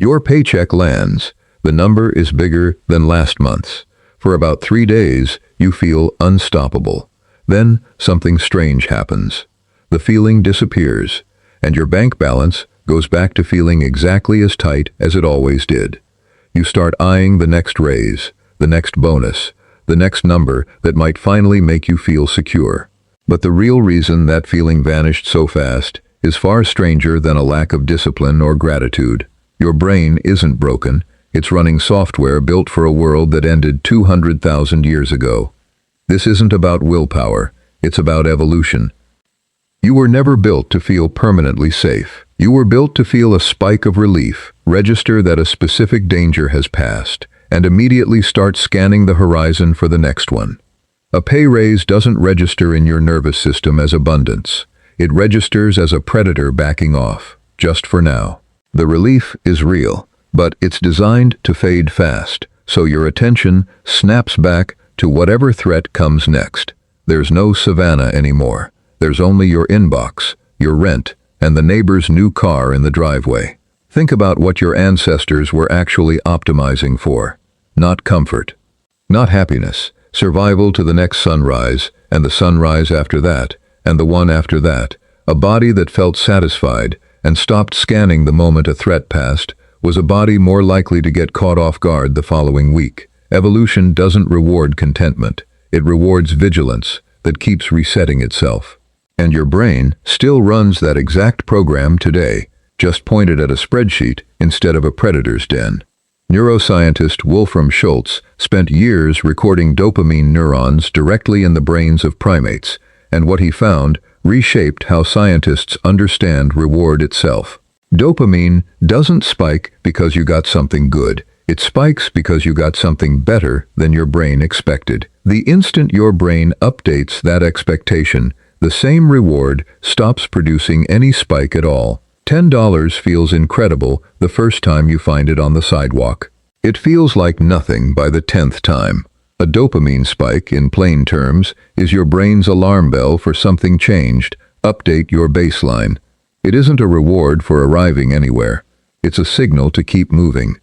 Your paycheck lands. The number is bigger than last month's. For about 3 days, you feel unstoppable. Then, something strange happens. The feeling disappears, and your bank balance goes back to feeling exactly as tight as it always did. You start eyeing the next raise, the next bonus, the next number that might finally make you feel secure. But the real reason that feeling vanished so fast is far stranger than a lack of discipline or gratitude. Your brain isn't broken. It's running software built for a world that ended 200,000 years ago. This isn't about willpower. It's about evolution. You were never built to feel permanently safe. You were built to feel a spike of relief, register that a specific danger has passed, and immediately start scanning the horizon for the next one. A pay raise doesn't register in your nervous system as abundance. It registers as a predator backing off, just for now. The relief is real, but it's designed to fade fast, so your attention snaps back to whatever threat comes next. There's no savannah anymore. There's only your inbox, your rent, and the neighbor's new car in the driveway. Think about what your ancestors were actually optimizing for. Not comfort, not happiness, survival to the next sunrise, and the sunrise after that, and the one after that. A body that felt satisfied and stopped scanning the moment a threat passed was a body more likely to get caught off guard the following week. Evolution doesn't reward contentment. It rewards vigilance that keeps resetting itself. And your brain still runs that exact program today, just pointed at a spreadsheet instead of a predator's den. Neuroscientist Wolfram Schultz spent years recording dopamine neurons directly in the brains of primates, and what he found reshaped how scientists understand reward itself. Dopamine doesn't spike because you got something good. It spikes because you got something better than your brain expected. The instant your brain updates that expectation, the same reward stops producing any spike at all. $10 feels incredible the first time you find it on the sidewalk. It feels like nothing by the 10th time. A dopamine spike, in plain terms, is your brain's alarm bell for something changed. Update your baseline. It isn't a reward for arriving anywhere. It's a signal to keep moving.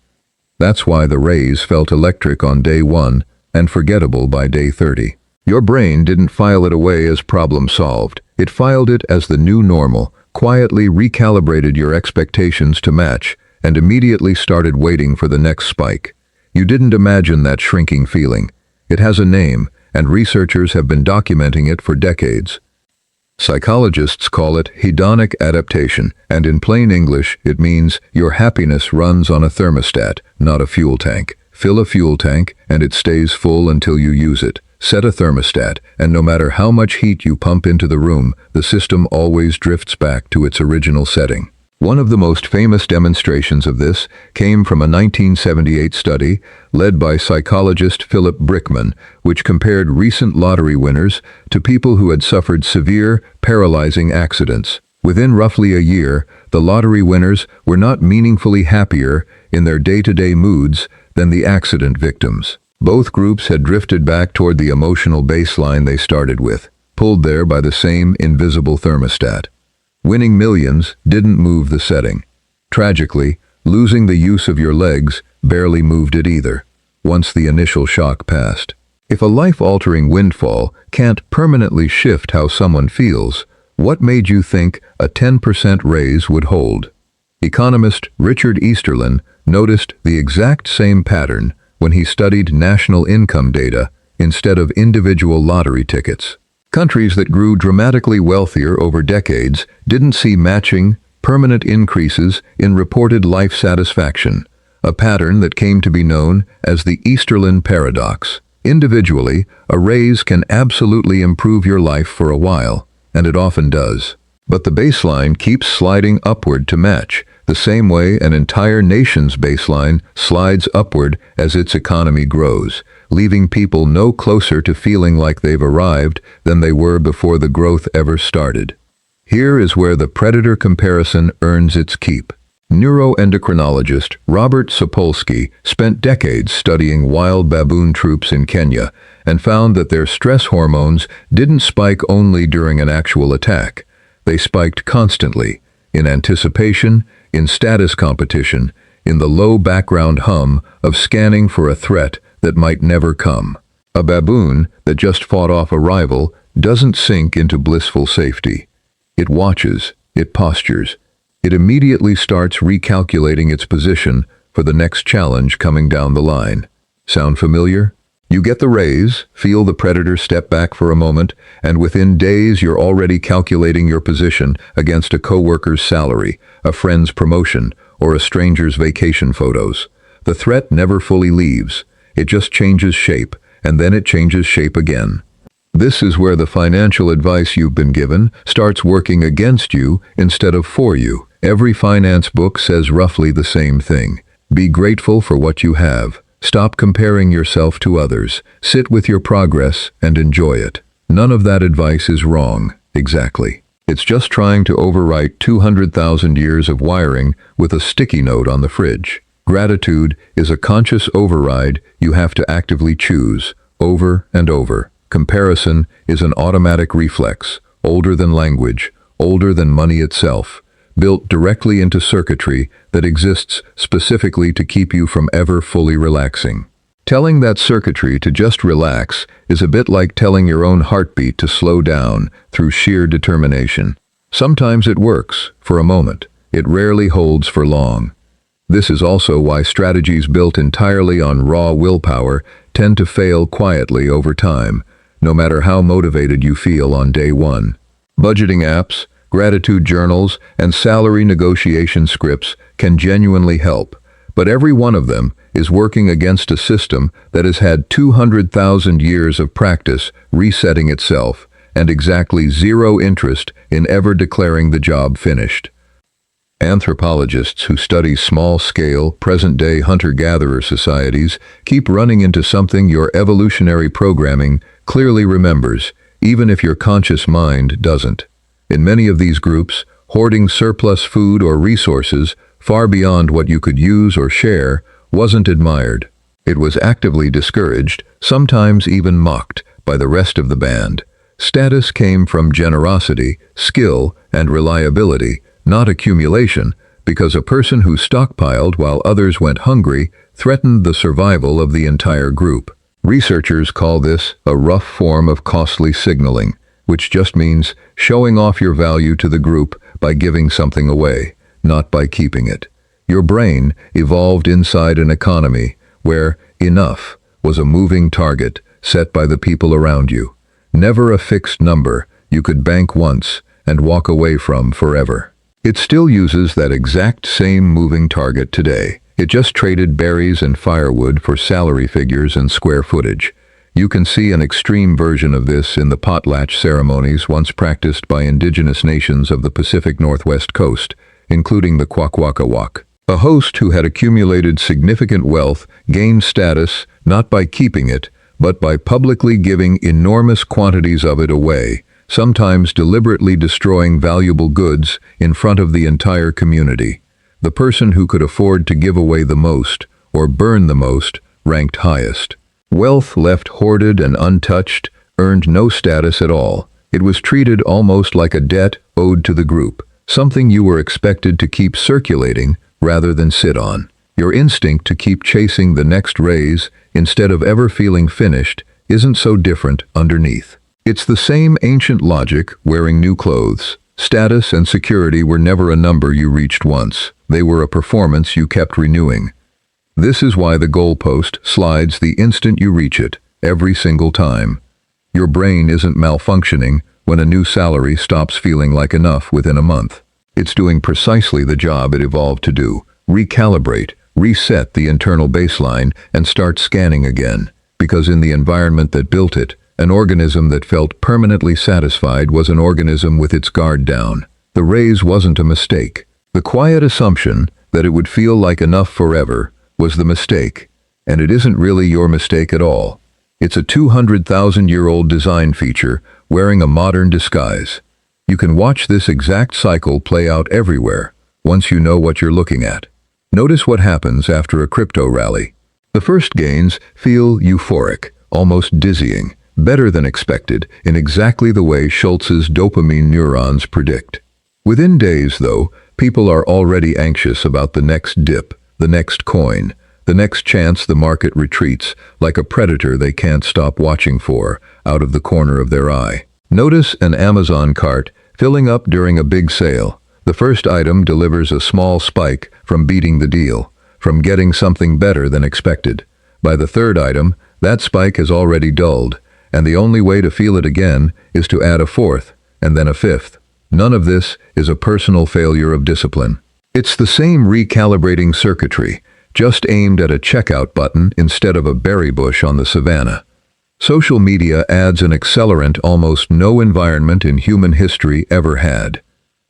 That's why the raise felt electric on day 1 and forgettable by day 30. Your brain didn't file it away as problem solved. It filed it as the new normal, quietly recalibrated your expectations to match, and immediately started waiting for the next spike. You didn't imagine that shrinking feeling. It has a name, and researchers have been documenting it for decades. Psychologists call it hedonic adaptation, and in plain English, it means your happiness runs on a thermostat, not a fuel tank. Fill a fuel tank, and it stays full until you use it. Set a thermostat, and no matter how much heat you pump into the room, the system always drifts back to its original setting. One of the most famous demonstrations of this came from a 1978 study led by psychologist Philip Brickman, which compared recent lottery winners to people who had suffered severe, paralyzing accidents. Within roughly a year, the lottery winners were not meaningfully happier in their day-to-day moods than the accident victims. Both groups had drifted back toward the emotional baseline they started with, pulled there by the same invisible thermostat. Winning millions didn't move the setting. Tragically, losing the use of your legs barely moved it either, once the initial shock passed. If a life-altering windfall can't permanently shift how someone feels, what made you think a 10% raise would hold? Economist Richard Easterlin noticed the exact same pattern when he studied national income data instead of individual lottery tickets. Countries that grew dramatically wealthier over decades didn't see matching, permanent increases in reported life satisfaction, a pattern that came to be known as the Easterlin paradox. Individually, a raise can absolutely improve your life for a while, and it often does. But the baseline keeps sliding upward to match, the same way an entire nation's baseline slides upward as its economy grows, leaving people no closer to feeling like they've arrived than they were before the growth ever started. Here is where the predator comparison earns its keep. Neuroendocrinologist Robert Sapolsky spent decades studying wild baboon troops in Kenya and found that their stress hormones didn't spike only during an actual attack. They spiked constantly, in anticipation, in status competition, in the low background hum of scanning for a threat that might never come. A baboon that just fought off a rival doesn't sink into blissful safety. It watches, it postures, it immediately starts recalculating its position for the next challenge coming down the line. Sound familiar? You get the raise, feel the predator step back for a moment, and within days you're already calculating your position against a coworker's salary, a friend's promotion, or a stranger's vacation photos. The threat never fully leaves. It just changes shape, and then it changes shape again. This is where the financial advice you've been given starts working against you instead of for you. Every finance book says roughly the same thing. Be grateful for what you have. Stop comparing yourself to others. Sit with your progress and enjoy it. None of that advice is wrong, exactly. It's just trying to overwrite 200,000 years of wiring with a sticky note on the fridge. Gratitude is a conscious override you have to actively choose, over and over. Comparison is an automatic reflex, older than language, older than money itself, built directly into circuitry that exists specifically to keep you from ever fully relaxing. Telling that circuitry to just relax is a bit like telling your own heartbeat to slow down through sheer determination. Sometimes it works, for a moment. It rarely holds for long. This is also why strategies built entirely on raw willpower tend to fail quietly over time, no matter how motivated you feel on day one. Budgeting apps, gratitude journals, and salary negotiation scripts can genuinely help, but every one of them is working against a system that has had 200,000 years of practice resetting itself and exactly zero interest in ever declaring the job finished. Anthropologists who study small-scale, present-day hunter-gatherer societies keep running into something your evolutionary programming clearly remembers, even if your conscious mind doesn't. In many of these groups, hoarding surplus food or resources far beyond what you could use or share wasn't admired. It was actively discouraged, sometimes even mocked, by the rest of the band. Status came from generosity, skill, and reliability, not accumulation, because a person who stockpiled while others went hungry threatened the survival of the entire group. Researchers call this a rough form of costly signaling, which just means showing off your value to the group by giving something away, not by keeping it. Your brain evolved inside an economy where enough was a moving target set by the people around you, never a fixed number you could bank once and walk away from forever. It still uses that exact same moving target today. It just traded berries and firewood for salary figures and square footage. You can see an extreme version of this in the potlatch ceremonies once practiced by indigenous nations of the Pacific Northwest coast, including the Kwakwaka'wakw. A host who had accumulated significant wealth gained status not by keeping it, but by publicly giving enormous quantities of it away, sometimes deliberately destroying valuable goods in front of the entire community. The person who could afford to give away the most, or burn the most, ranked highest. Wealth left hoarded and untouched earned no status at all. It was treated almost like a debt owed to the group, something you were expected to keep circulating rather than sit on. Your instinct to keep chasing the next raise instead of ever feeling finished isn't so different underneath. It's the same ancient logic wearing new clothes. Status and security were never a number you reached once. They were a performance you kept renewing. This is why the goalpost slides the instant you reach it, every single time. Your brain isn't malfunctioning when a new salary stops feeling like enough within a month. It's doing precisely the job it evolved to do: recalibrate, reset the internal baseline, and start scanning again. Because in the environment that built it, an organism that felt permanently satisfied was an organism with its guard down. The raise wasn't a mistake. The quiet assumption that it would feel like enough forever was the mistake, and it isn't really your mistake at all. It's a 200,000-year-old design feature wearing a modern disguise. You can watch this exact cycle play out everywhere once you know what you're looking at. Notice what happens after a crypto rally. The first gains feel euphoric, almost dizzying, better than expected in exactly the way Schultz's dopamine neurons predict. Within days, though, people are already anxious about the next dip, the next coin, the next chance the market retreats, like a predator they can't stop watching for, out of the corner of their eye. Notice an Amazon cart filling up during a big sale. The first item delivers a small spike from beating the deal, from getting something better than expected. By the third item, that spike has already dulled, and the only way to feel it again is to add a fourth, and then a fifth. None of this is a personal failure of discipline. It's the same recalibrating circuitry, just aimed at a checkout button instead of a berry bush on the savannah. Social media adds an accelerant almost no environment in human history ever had.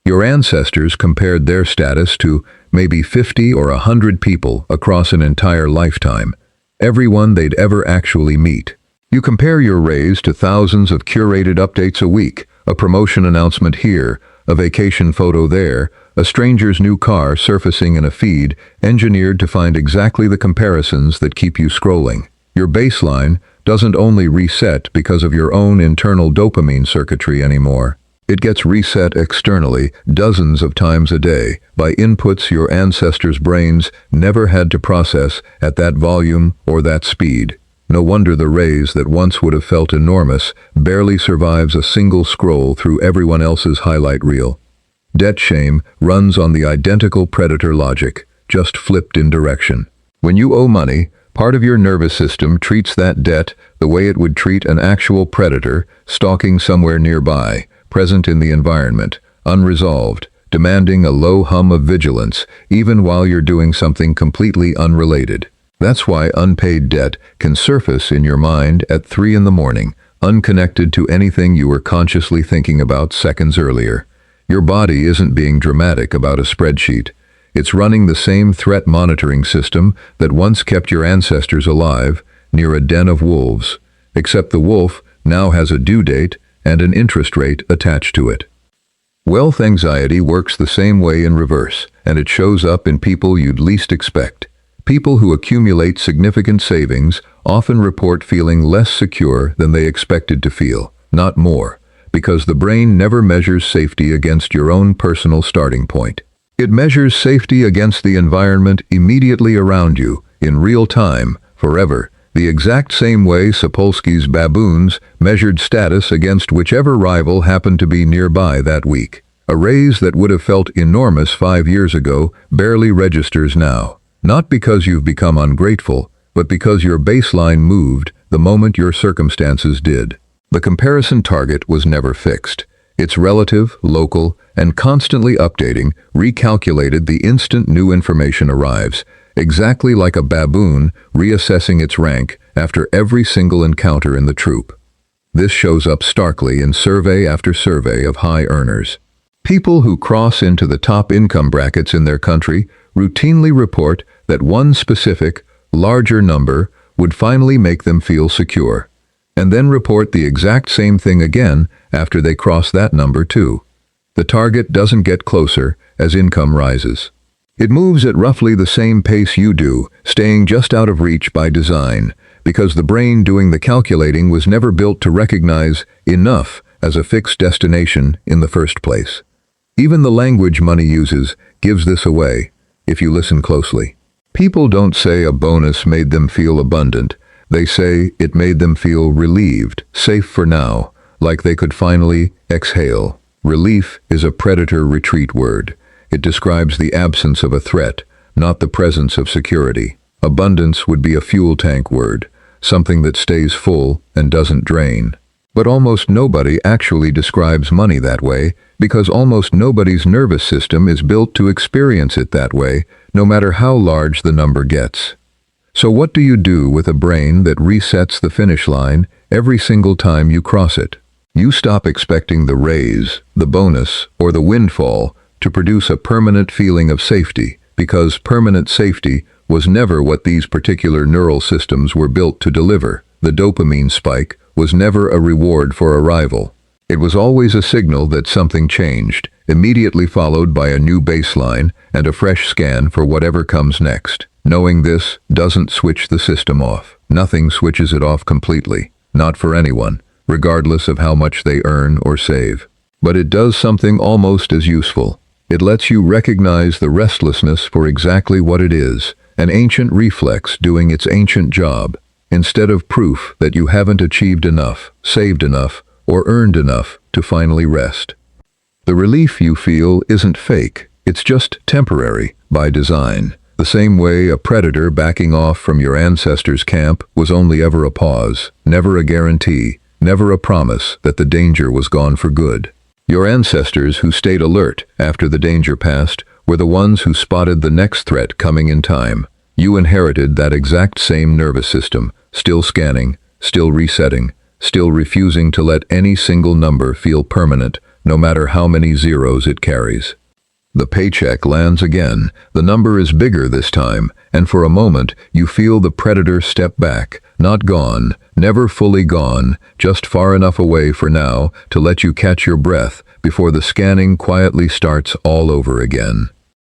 Your ancestors compared their status to maybe 50 or 100 people across an entire lifetime, everyone they'd ever actually meet. You compare your raise to thousands of curated updates a week, a promotion announcement here, a vacation photo there, a stranger's new car surfacing in a feed engineered to find exactly the comparisons that keep you scrolling. Your baseline doesn't only reset because of your own internal dopamine circuitry anymore. It gets reset externally dozens of times a day by inputs your ancestors' brains never had to process at that volume or that speed. No wonder the raise that once would have felt enormous barely survives a single scroll through everyone else's highlight reel. Debt shame runs on the identical predator logic, just flipped in direction. When you owe money, part of your nervous system treats that debt the way it would treat an actual predator stalking somewhere nearby, present in the environment, unresolved, demanding a low hum of vigilance, even while you're doing something completely unrelated. That's why unpaid debt can surface in your mind at 3 in the morning, unconnected to anything you were consciously thinking about seconds earlier. Your body isn't being dramatic about a spreadsheet. It's running the same threat monitoring system that once kept your ancestors alive, near a den of wolves, except the wolf now has a due date and an interest rate attached to it. Wealth anxiety works the same way in reverse, and it shows up in people you'd least expect. People who accumulate significant savings often report feeling less secure than they expected to feel, not more, because the brain never measures safety against your own personal starting point. It measures safety against the environment immediately around you, in real time, forever, the exact same way Sapolsky's baboons measured status against whichever rival happened to be nearby that week. A raise that would have felt enormous 5 years ago barely registers now. Not because you've become ungrateful, but because your baseline moved the moment your circumstances did. The comparison target was never fixed. It's relative, local, and constantly updating, recalculated the instant new information arrives, exactly like a baboon reassessing its rank after every single encounter in the troop. This shows up starkly in survey after survey of high earners. People who cross into the top income brackets in their country routinely report that one specific, larger number would finally make them feel secure, and then report the exact same thing again after they cross that number too. The target doesn't get closer as income rises. It moves at roughly the same pace you do, staying just out of reach by design, because the brain doing the calculating was never built to recognize enough as a fixed destination in the first place. Even the language money uses gives this away, if you listen closely. People don't say a bonus made them feel abundant. They say it made them feel relieved, safe for now, like they could finally exhale. Relief is a predator retreat word. It describes the absence of a threat, not the presence of security. Abundance would be a fuel tank word, something that stays full and doesn't drain. But almost nobody actually describes money that way, because almost nobody's nervous system is built to experience it that way, no matter how large the number gets. So what do you do with a brain that resets the finish line every single time you cross it? You stop expecting the raise, the bonus, or the windfall to produce a permanent feeling of safety, because permanent safety was never what these particular neural systems were built to deliver. The dopamine spike was never a reward for arrival. It was always a signal that something changed, immediately followed by a new baseline and a fresh scan for whatever comes next. Knowing this doesn't switch the system off. Nothing switches it off completely, not for anyone, regardless of how much they earn or save. But it does something almost as useful. It lets you recognize the restlessness for exactly what it is, an ancient reflex doing its ancient job, instead of proof that you haven't achieved enough, saved enough, or earned enough to finally rest. The relief you feel isn't fake, it's just temporary, by design. The same way a predator backing off from your ancestors' camp was only ever a pause, never a guarantee, never a promise that the danger was gone for good. Your ancestors who stayed alert after the danger passed were the ones who spotted the next threat coming in time. You inherited that exact same nervous system, still scanning, still resetting, still refusing to let any single number feel permanent, no matter how many zeros it carries. The paycheck lands again. The number is bigger this time, and for a moment you feel the predator step back, not gone, never fully gone, just far enough away for now to let you catch your breath before the scanning quietly starts all over again.